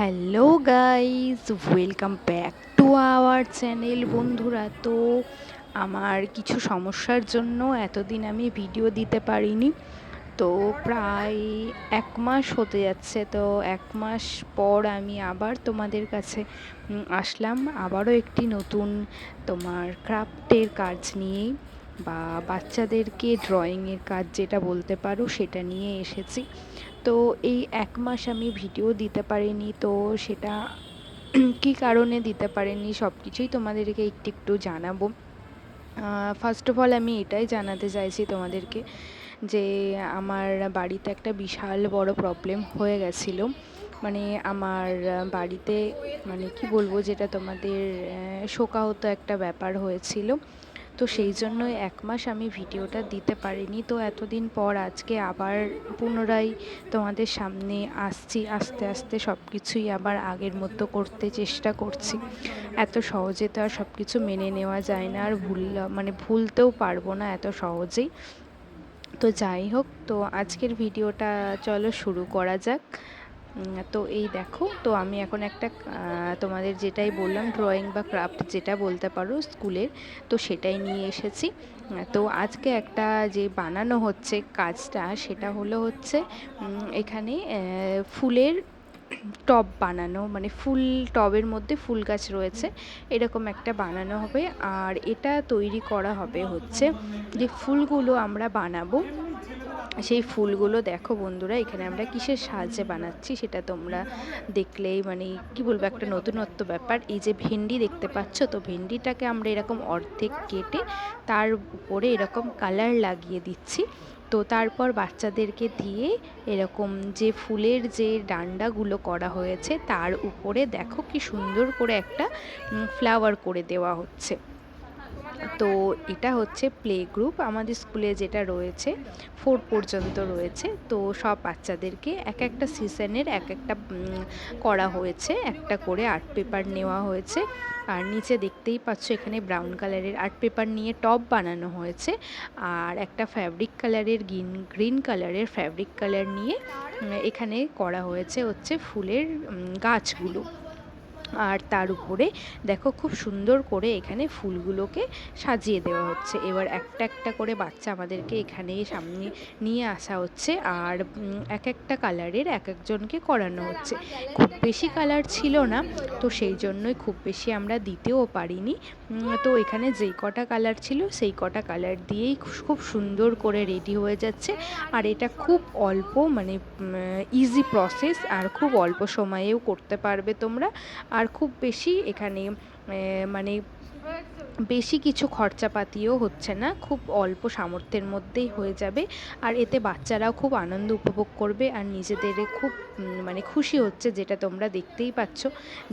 Hello guys, welcome back to our channel. বন্ধুরা, তো আমার কিছু সমস্যার জন্য এতদিন আমি ভিডিও দিতে পারিনি। তো প্রায় 1 মাস হতে যাচ্ছে। তো 1 মাস পর আমি আবার তোমাদের কাছে আসলাম, আবারও একটি নতুন তোমার ক্রাফটের কাজ নিয়েই, বা বাচ্চাদেরকে ড্রয়িংয়ের কাজ যেটা বলতে পারো সেটা নিয়ে এসেছি। তো এই 1 মাস আমি ভিডিও দিতে পারিনি, তো সেটা কী কারণে দিতে পারিনি সব কিছুই তোমাদেরকে একটু একটু জানাবো। ফার্স্ট অফ অল আমি এটাই জানাতে চাইছি তোমাদেরকে যে আমার বাড়িতে একটা বিশাল বড় প্রবলেম হয়ে গেছিলো। মানে আমার বাড়িতে, মানে কি বলবো, যেটা তোমাদের শোকাহত একটা ব্যাপার হয়েছিল। তো সেই জন্যই 1 মাস আমি ভিডিওটা দিতে পারিনি। তো এতদিন পর আজকে আবার পুনরায় তোমাদের সামনে আসছি। আস্তে আস্তে সব কিছুই আবার আগের মতো করতে চেষ্টা করছি। এত সহজে তো আর সব কিছু মেনে নেওয়া যায় না, আর ভুলতেও পারবো না এত সহজেই। তো যাই হোক, তো আজকের ভিডিওটা চলো শুরু করা যাক। তো এই দেখো, তো আমি এখন একটা তোমাদের যেটাই বললাম, ড্রয়িং বা ক্রাফট যেটা বলতে পারো স্কুলের, তো সেটাই নিয়ে এসেছি। তো আজকে একটা যে বানানো হচ্ছে কাজটা, সেটা হচ্ছে এখানে ফুলের টব বানানো, মানে ফুল টবের মধ্যে ফুল গাছ রয়েছে এরকম একটা বানানো হবে। আর এটা তৈরি করা হবে হচ্ছে যে ফুলগুলো আমরা বানাবো, সেই ফুলগুলো দেখো বন্ধুরা, এখানে আমরা কিসের সাহায্যে বানাচ্ছি সেটা তোমরা দেখলেই মানে কি বলবো, একটা নতুনত্ব ব্যাপার। এই যে ভেন্ডি দেখতে পাচ্ছ, তো ভেন্ডিটাকে আমরা এরকম অর্ধেক কেটে তার উপরে এরকম কালার লাগিয়ে দিচ্ছি। তো তারপর বাচ্চাদেরকে দিয়ে এরকম যে ফুলের যে ডান্ডাগুলো করা হয়েছে তার উপরে দেখো কি সুন্দর করে একটা ফ্লাওয়ার করে দেওয়া হচ্ছে। তো এটা হচ্ছে প্লে গ্রুপ আমাদের স্কুলে যেটা রয়েছে, 4 পর্যন্ত রয়েছে। তো সব বাচ্চাদেরকে এক একটা সিজনের এক একটা করা হয়েছে, একটা করে আর্ট পেপার নেওয়া হয়েছে। আর নিচে দেখতেই পাচ্ছ এখানে ব্রাউন কালারের আর্ট পেপার নিয়ে টব বানানো হয়েছে, আর একটা ফ্যাব্রিক কালারের গ্রিন কালারের ফ্যাব্রিক কালার নিয়ে এখানে করা হয়েছে হচ্ছে ফুলের গাছগুলো। আর তার উপরে দেখো খুব সুন্দর করে এখানে ফুলগুলোকে সাজিয়ে দেওয়া হচ্ছে। এবার একটা একটা করে বাচ্চা আমাদেরকে এখানে সামনে নিয়ে আসা হচ্ছে, আর এক একটা কালারের এক একজনকে করানো হচ্ছে। খুব বেশি কালার ছিল না, তো সেই জন্যই খুব বেশি আমরা দিতেও পারিনি। তো এখানে যেই কটা কালার ছিল সেই কটা কালার দিয়েই খুব সুন্দর করে রেডি হয়ে যাচ্ছে। আর এটা খুব অল্প, মানে ইজি প্রসেস, আর খুব অল্প সময়েও করতে পারবে তোমরা। আর খুব বেশি এখানে মানে বেশি কিছু খরচাপাতিও হচ্ছে না, খুব অল্প সামর্থ্যের মধ্যেই হয়ে যাবে। আর এতে বাচ্চারাও খুব আনন্দ উপভোগ করবে, আর নিজেদের খুব মানে খুশি হচ্ছে, যেটা তোমরা দেখতেই পাচ্ছ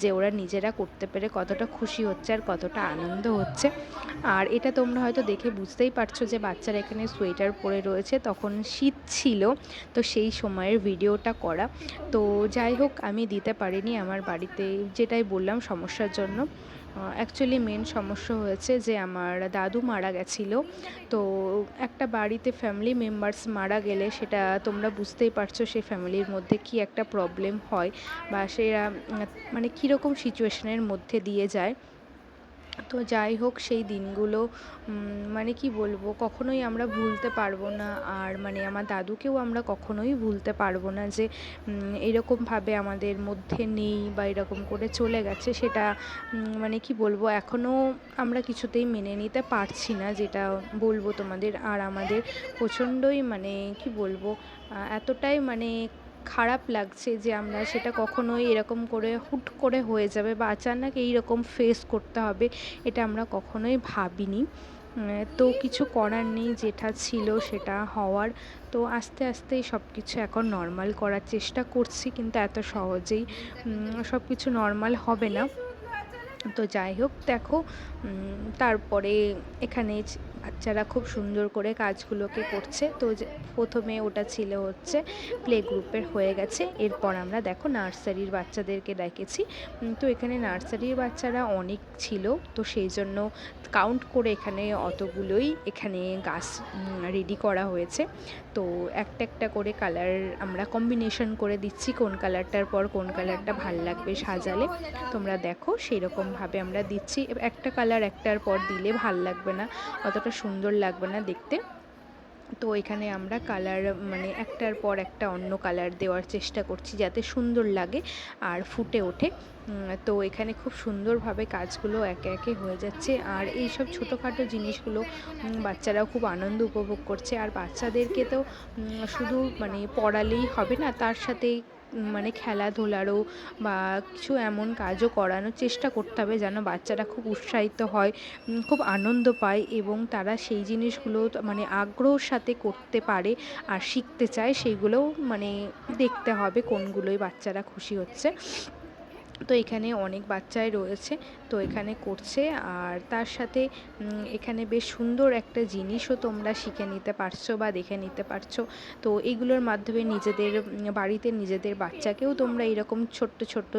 যে ওরা নিজেরা করতে পেরে কতটা খুশি হচ্ছে আর কতটা আনন্দ হচ্ছে। আর এটা তোমরা হয়তো দেখে বুঝতেই পারছো যে বাচ্চারা এখানে সোয়েটার পরে রয়েছে, তখন শীত ছিল, তো সেই সময়ের ভিডিওটা করা। তো যাই হোক, আমি দিতে পারিনি আমার বাড়িতে, যেটাই বললাম সমস্যার জন্য। অ্যাকচুয়ালি মেন সমস্যা হয়েছে যে আমার দাদু মারা গেছিলো। তো একটা বাড়িতে ফ্যামিলি মেম্বার্স মারা গেলে সেটা তোমরা বুঝতেই পারছো সেই ফ্যামিলির মধ্যে কি একটা প্রবলেম হয়, বা সেরা মানে কীরকম সিচুয়েশনের মধ্যে দিয়ে যায়। তো যাই হোক, সেই দিনগুলো মানে কি বলবো, কখনোই আমরা ভুলতে পারবো না। আর মানে আমার দাদুকেও আমরা কখনোই ভুলতে পারবো না যে এরকমভাবে আমাদের মধ্যে নেই বা এরকম করে চলে গেছে, সেটা মানে কি বলবো, এখনও আমরা কিছুতেই মেনে নিতে পারছি না, যেটা বলবো তোমাদের। আর আমাদের প্রচণ্ডই মানে কি বলবো, এতটাই মানে খারাপ লাগছে যে আমরা সেটা কখনোই এরকম করে হুট করে হয়ে যাবে বা আচানক এইরকম ফেস করতে হবে, এটা আমরা কখনোই ভাবিনি। তো কিছু করার নেই, যেটা ছিল সেটা হওয়ার। তো আস্তে আস্তে সব কিছু এখন নর্মাল করার চেষ্টা করছি, কিন্তু এত সহজেই সব কিছু নর্মাল হবে না। তো যাই হোক, দেখো তারপরে এখানে বাচ্চারা খুব সুন্দর করে কাজগুলোকে করছে। তো যে প্রথমে ওটা ছিল হচ্ছে প্লে গ্রুপের হয়ে গেছে, এরপর আমরা দেখো নার্সারির বাচ্চাদেরকে ডেকেছি। তো এখানে নার্সারির বাচ্চারা অনেক ছিল, তো সেই জন্য কাউন্ট করে এখানে অতগুলোই এখানে গাছ রেডি করা হয়েছে। তো একটা একটা করে কালার আমরা কম্বিনেশন করে দিচ্ছি, কোন কালারটার পর কোন কালারটা ভাল লাগবে সাজালে। তোমরা দেখো সেই রকমভাবে আমরা দিচ্ছি। একটা কালার একটার পর দিলে ভাল লাগবে না, অতটা সুন্দর লাগবে না দেখতে। তো এখানে আমরা কালার মানে একটার পর একটা অন্য কালার দেওয়ার চেষ্টা করছি যাতে সুন্দর লাগে আর ফুটে ওঠে। তো এখানে খুব সুন্দরভাবে কাজগুলো একে একে হয়ে যাচ্ছে, আর এই সব ছোটোখাটো জিনিসগুলো বাচ্চারাও খুব আনন্দ উপভোগ করছে। আর বাচ্চাদেরকে তো শুধু মানে পড়ালেই হবে না, তার সাথে মানে খেলাধুলারও বা কিছু এমন কাজও করানোর চেষ্টা করতে হবে যেন বাচ্চারা খুব উৎসাহিত হয়, খুব আনন্দ পায় এবং তারা সেই জিনিসগুলো মানে আগ্রহর সাথে করতে পারে আর শিখতে চায়, সেইগুলোও মানে দেখতে হবে কোনগুলোই বাচ্চারা খুশি হচ্ছে। তো এখানে অনেক বাচ্চাই রয়েছে, তো এখানে করছে। আর তার সাথে এখানে বেশ সুন্দর একটা জিনিসও তোমরা শিখে নিতে পারছো বা দেখে নিতে পারছো। তো এইগুলোর মাধ্যমে নিজেদের বাড়িতে নিজেদের বাচ্চাকেও তোমরা এরকম ছোট্ট ছোট্ট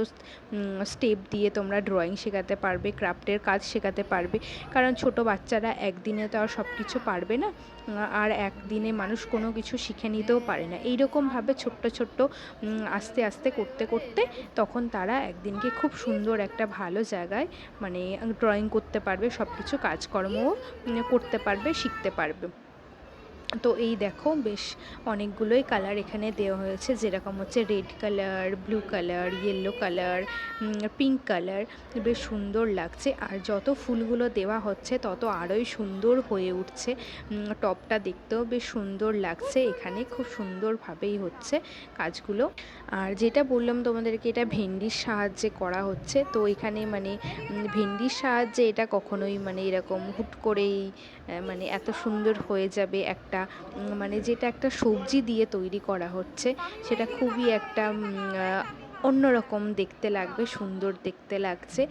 স্টেপ দিয়ে তোমরা ড্রয়িং শেখাতে পারবে, ক্রাফটের কাজ শেখাতে পারবে। কারণ ছোট বাচ্চারা একদিনে তো আর সব কিছু পারবে না, আর একদিনে মানুষ কোনো কিছু শিখে নিতেও পারে না। এইরকমভাবে ছোট্ট ছোট্ট আস্তে আস্তে করতে করতে তখন তারা একদিনকে খুব সুন্দর একটা ভালো জায়গায় মানে ড্রয়িং করতে পারবে, সব কিছু কাজকর্মও করতে পারবে, শিখতে পারবে। তো এই দেখো বেশ অনেকগুলোই কালার এখানে দেওয়া হয়েছে, যেরকম হচ্ছে red colour, blue colour, yellow colour, pink colour. বেশ সুন্দর লাগছে, আর যত ফুলগুলো দেওয়া হচ্ছে তত আরোই সুন্দর হয়ে উঠছে। টপটা দেখতেও বেশ সুন্দর লাগছে, এখানে খুব সুন্দরভাবেই হচ্ছে কাজগুলো। আর যেটা বললাম তোমাদেরকে, এটা ভেন্ডির সাহায্যে করা হচ্ছে। তো এখানে মানে ভেন্ডির সাহায্যে এটা কখনোই মানে এরকম হুট করেই মানে এত সুন্দর হয়ে যাবে একটা মানে যেটা একটা সবজি দিয়ে তৈরি করা হচ্ছে, সেটা খুবই একটা অন্যরকম দেখতে লাগবে, সুন্দর দেখতে লাগছে।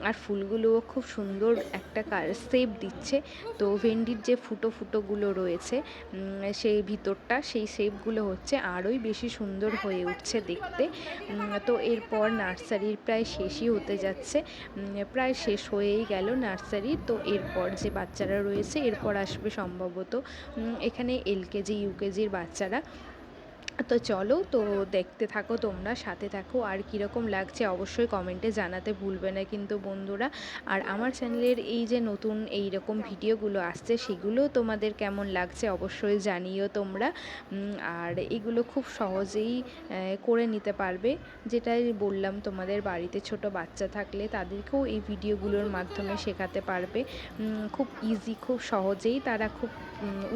আর ফুলগুলোও খুব সুন্দর একটা শেপ দিচ্ছে। তো ভেন্ডির যে ফুটো ফুটোগুলো রয়েছে সেই ভিতরটা, সেই শেপগুলো হচ্ছে আরোই বেশি সুন্দর হয়ে উঠছে দেখতে। তো এরপর নার্সারির প্রায় শেষই হতে যাচ্ছে, প্রায় শেষ হয়েই গেল নার্সারি। তো এরপর যে বাচ্চারা রয়েছে এরপর আসবে সম্ভবত এখানে এলকেজি ইউকেজির বাচ্চারা। তো চলো, তো দেখতে থাকো, তোমরা সাথে থাকো। আর কীরকম লাগছে অবশ্যই কমেন্টে জানাতে ভুলবে না কিন্তু বন্ধুরা। আর আমার চ্যানেলের এই যে নতুন এই রকম ভিডিওগুলো আসছে সেগুলো তোমাদের কেমন লাগছে অবশ্যই জানিও তোমরা। আর এগুলো খুব সহজেই করে নিতে পারবে, যেটাই বললাম তোমাদের বাড়িতে ছোট বাচ্চা থাকলে তাদেরকেও এই ভিডিওগুলোর মাধ্যমে শেখাতে পারবে। খুব ইজি, খুব সহজেই তারা খুব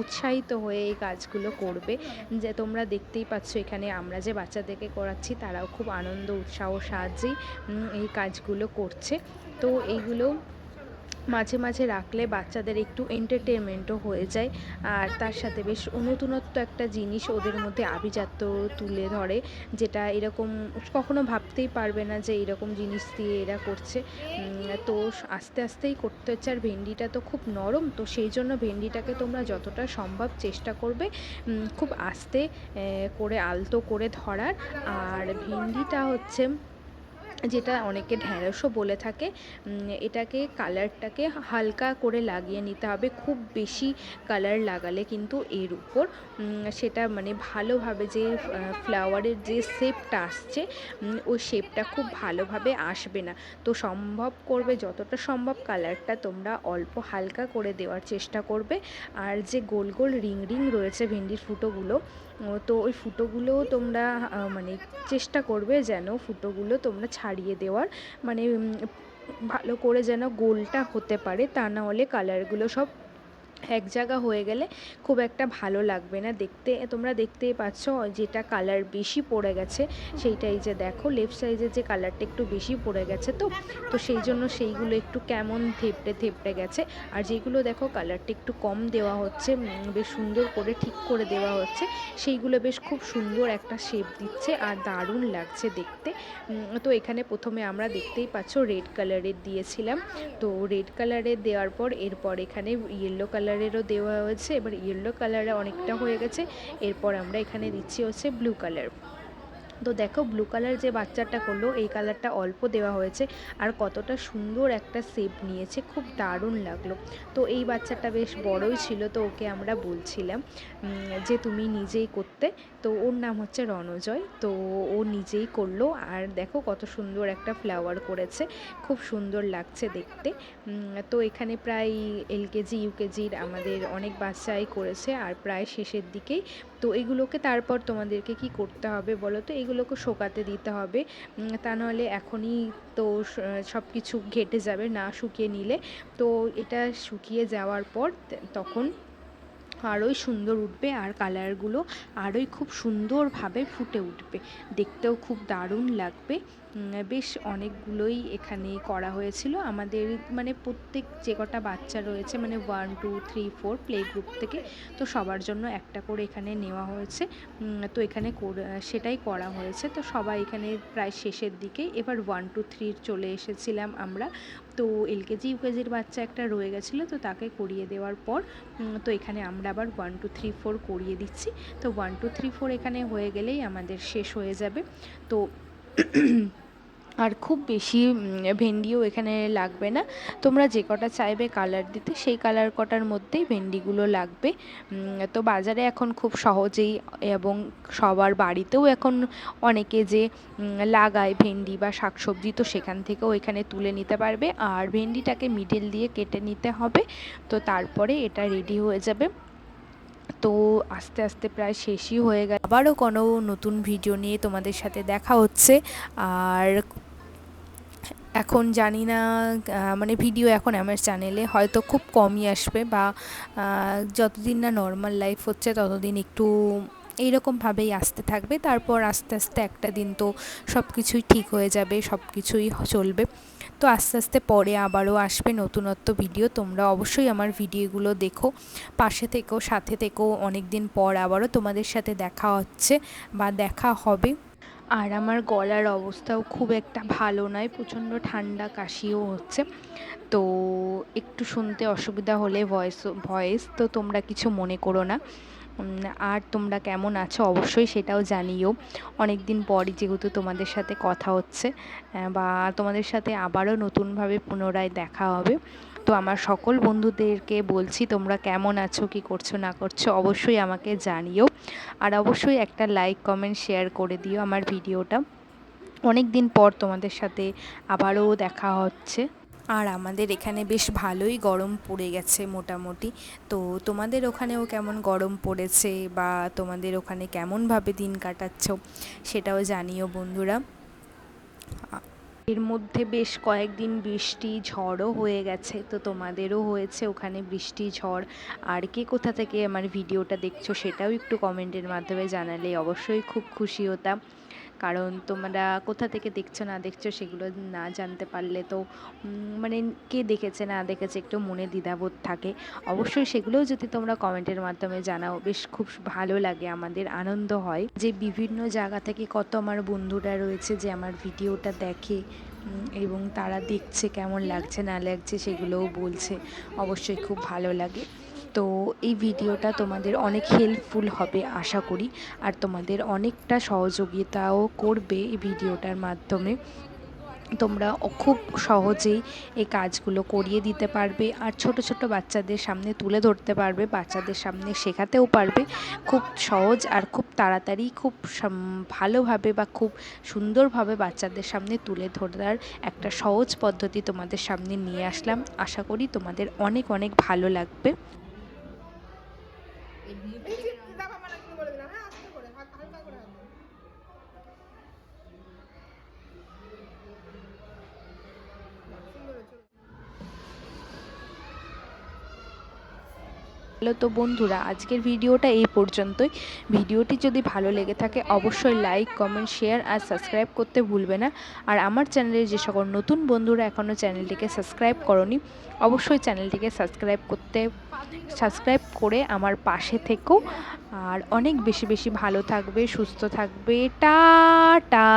উৎসাহিত হয়ে এই কাজগুলো করবে। যে তোমরা দেখতেই পাচ্ছ এখানে আমরা যে বাচ্চাদেরকে করাচ্ছি তারাও খুব আনন্দ উৎসাহ সাহায্যেই এই কাজগুলো করছে। তো এইগুলো মাঝে মাঝে রাখলে বাচ্চাদের একটু এন্টারটেনমেন্টও হয়ে যায়, আর তার সাথে বেশ নতুনত্ব একটা জিনিস ওদের মধ্যে আভিজাত্য তুলে ধরে, যেটা এরকম কখনো ভাবতেই পারবে না যে এরকম জিনিস দিয়ে এরা করছে। তো আস্তে আস্তেই করতে হচ্ছে। আর ভেন্ডিটা তো খুব নরম, তো সেই জন্য ভেন্ডিটাকে তোমরা যতটা সম্ভব চেষ্টা করবে খুব আস্তে করে আলতো করে ধরার। আর ভেন্ডিটা হচ্ছে যেটা অনেকে ঢ্যাঁড়সও বলে থাকে, এটাকে কালারটাকে হালকা করে লাগিয়ে নিতে হবে, খুব বেশি কালার লাগালে কিন্তু এর উপর সেটা মানে ভালোভাবে যে ফ্লাওয়ারের যে শেপটা আসছে ওই শেপটা খুব ভালোভাবে আসবে না। তো সম্ভব করবে যতটা সম্ভব কালারটা তোমরা অল্প হালকা করে দেওয়ার চেষ্টা করবে। আর যে গোল গোল রিং রিং রয়েছে ভেন্ডির ফুটোগুলো, তো ওই ফুটোগুলোও তোমরা মানে চেষ্টা করবে যেন ফুটোগুলো তোমরা ছাড়িয়ে দেওয়ার, মানে ভালো করে যেন গোলটা হতে পারে, তা না হলে কালারগুলো সব এক জায়গা হয়ে গেলে খুব একটা ভালো লাগবে না দেখতে। তোমরা দেখতেই পাচ্ছ যেটা কালার বেশি পড়ে গেছে সেইটাই, যে দেখো লেফট সাইডে যে কালারটা একটু বেশি পড়ে গেছে, তো সেই জন্য সেইগুলো একটু কেমন থেপড়ে থেপড়ে গেছে। আর যেগুলো দেখো কালারটা একটু কম দেওয়া হচ্ছে, বেশ সুন্দর করে ঠিক করে দেওয়া হচ্ছে, সেইগুলো বেশ খুব সুন্দর একটা শেপ দিচ্ছে আর দারুণ লাগছে দেখতে। তো এখানে প্রথমে আমরা দেখতেই পাচ্ছ রেড কালারের দিয়েছিলাম, তো রেড কালারের দেওয়ার পর এরপর এখানে ইয়েলো কালার কালারেরও দেওয়া হয়েছে, এবার ইয়েলো কালারে অনেকটা হয়ে গেছে। এরপর আমরা এখানে দিচ্ছি হচ্ছে ব্লু কালার। তো দেখো ব্লু কালার যে বাচ্চাটা করলো এই কালারটা অল্প দেওয়া হয়েছে আর কতটা সুন্দর একটা শেপ নিয়েছে, খুব দারুণ লাগলো। তো এই বাচ্চাটা বেশ বড়ই ছিল, তো ওকে আমরা বলছিলাম যে তুমি নিজেই করতে। তো ওর নাম হচ্ছে রণজয়। তো ও নিজেই করলো আর দেখো কত সুন্দর একটা ফ্লাওয়ার করেছে, খুব সুন্দর লাগছে দেখতে। তো এখানে প্রায় এলকেজি ইউকেজির আমাদের অনেক বাচ্চাই করেছে আর প্রায় শেষের দিকেই। তো এগুলোকে তারপর তোমাদেরকে কি করতে হবে বলো তো, এগুলোকে শোকাতে দিতে হবে, তা নাহলে এখনই তো সব কিছু ঘেটে যাবে না শুকিয়ে নিলে। তো এটা শুকিয়ে যাওয়ার পর তখন আরোই সুন্দর উঠবে আর কালারগুলো আরোই খুব সুন্দরভাবে ফুটে উঠবে, দেখতেও খুব দারুণ লাগবে। বেশ অনেকগুলোই এখানে করা হয়েছিল আমাদের, মানে প্রত্যেক যে কটা বাচ্চা রয়েছে মানে 1 2 3 4 প্লে গ্রুপ থেকে, তো সবার জন্য একটা করে এখানে নেওয়া হয়েছে। তো এখানে সেটাই করা হয়েছে। তো সবাই এখানে প্রায় শেষের দিকে এবার 1 2 3 চলে এসেছিলাম আমরা। তো এলকেজি ইউকেজির বাচ্চা একটা রয়ে গেছিলো, তো তাকে করিয়ে দেওয়ার পর তো এখানে আমরা আবার 1 2 3 4 করিয়ে দিচ্ছি। তো 1 2 3 4 এখানে হয়ে গেলেই আমাদের শেষ হয়ে যাবে। তো আর খুব বেশি ভেন্ডিও এখানে লাগবে না, তোমরা যে কটা চাইবে কালার দিতে সেই কালার কটার মধ্যেই ভেন্ডিগুলো লাগবে। তো বাজারে এখন খুব সহজেই এবং সবার বাড়িতেও এখন অনেকে যে লাগায় ভেন্ডি বা শাকসবজি, তো সেখান থেকেও এখানে তুলে নিতে পারবে। আর ভেন্ডিটাকে মিডল দিয়ে কেটে নিতে হবে, তো তারপরে এটা রেডি হয়ে যাবে। তো আস্তে আস্তে প্রায় শেষই হয়ে গেল, আবারও কোনো নতুন ভিডিও নিয়ে তোমাদের সাথে দেখা হচ্ছে। আর এখন জানি না মানে ভিডিও এখন আমার চ্যানেলে হয়তো খুব কমই আসবে, বা যতদিন না নর্মাল লাইফ হচ্ছে ততদিন একটু এইরকমভাবেই আসতে থাকবে। তারপর আস্তে আস্তে একটা দিন তো সব কিছুই ঠিক হয়ে যাবে, সব কিছুই চলবে। তো আস্তে আস্তে পরে আবারও আসবে নতুনত্ব ভিডিও, তোমরা অবশ্যই আমার ভিডিওগুলো দেখো, পাশে থেকো, সাথে থেকো। অনেক দিন পর আবারও তোমাদের সাথে দেখা হচ্ছে বা দেখা হবে। আর আমার গলার অবস্থাও খুব একটা ভালো নয়, প্রচণ্ড ঠান্ডা কাশিও হচ্ছে। তো একটু শুনতে অসুবিধা হলে ভয়েস তো তোমরা কিছু মনে করো না। আর তোমরা কেমন আছো অবশ্যই সেটাও জানিও। অনেক দিন পরই যেহেতু তোমাদের সাথে কথা হচ্ছে, বা তোমাদের সাথে আবারও নতুনভাবে পুনরায় দেখা হবে। তো আমার সকল বন্ধুদেরকে বলছি তোমরা কেমন আছো, কি করছো না করছো অবশ্যই আমাকে জানিও। আর অবশ্যই একটা লাইক কমেন্ট শেয়ার করে দিও আমার ভিডিওটা। অনেক দিন পর তোমাদের সাথে আবারও দেখা হচ্ছে। আর আমাদের এখানে বেশ ভালোই গরম পড়ে গেছে মোটামুটি। তো তোমাদের ওখানেও কেমন গরম পড়েছে বা তোমাদের ওখানে কেমনভাবে দিন কাটাচ্ছ সেটাও জানিও বন্ধুরা। এর মধ্যে বেশ কয়েকদিন বৃষ্টি ঝড়ও হয়ে গেছে, তো তোমাদেরও হয়েছে ওখানে বৃষ্টি ঝড়। আর কে কোথা থেকে আমার ভিডিওটা দেখছো সেটাও একটু কমেন্টের মাধ্যমে জানালে অবশ্যই খুব খুশি হতাম, কারণ তোমরা কোথা থেকে দেখছো না দেখছো সেগুলো না জানতে পারলে তো মানে কে দেখেছে না দেখেছে একটু মনে দ্বিধাবোধ থাকে। অবশ্যই সেগুলোও যদি তোমরা কমেন্টের মাধ্যমে জানাও বেশ খুব ভালো লাগে, আমাদের আনন্দ হয় যে বিভিন্ন জায়গা থেকে কত আমার বন্ধুরা রয়েছে যে আমার ভিডিওটা দেখে এবং তারা দেখছে কেমন লাগছে না লাগছে সেগুলোও বলছে, অবশ্যই খুব ভালো লাগে। তো এই ভিডিওটা তোমাদের অনেক হেল্পফুল হবে আশা করি, আর তোমাদের অনেকটা সহযোগিতাও করবে এই ভিডিওটার মাধ্যমে। তোমরা খুব সহজেই এই কাজগুলো করিয়ে দিতে পারবে আর ছোট ছোট বাচ্চাদের সামনে তুলে ধরতে পারবে, বাচ্চাদের সামনে শেখাতেও পারবে খুব সহজ আর খুব তাড়াতাড়ি, খুব ভালোভাবে বা খুব সুন্দরভাবে বাচ্চাদের সামনে তুলে ধরার একটা সহজ পদ্ধতি তোমাদের সামনে নিয়ে আসলাম। আশা করি তোমাদের অনেক অনেক ভালো লাগবে। তো বন্ধুরা আজকের ভিডিওটা এই পর্যন্তই। ভিডিওটি যদি ভালো লেগে থাকে অবশ্যই লাইক কমেন্ট শেয়ার আর সাবস্ক্রাইব করতে ভুলবে না। আর আমার চ্যানেলে যে সকল নতুন বন্ধুরা এখনও চ্যানেলটিকে সাবস্ক্রাইব করনি অবশ্যই চ্যানেলটিকে সাবস্ক্রাইব করে আমার পাশে থেকো। আর অনেক বেশি বেশি ভালো থাকবে, সুস্থ থাকবে। টাটা।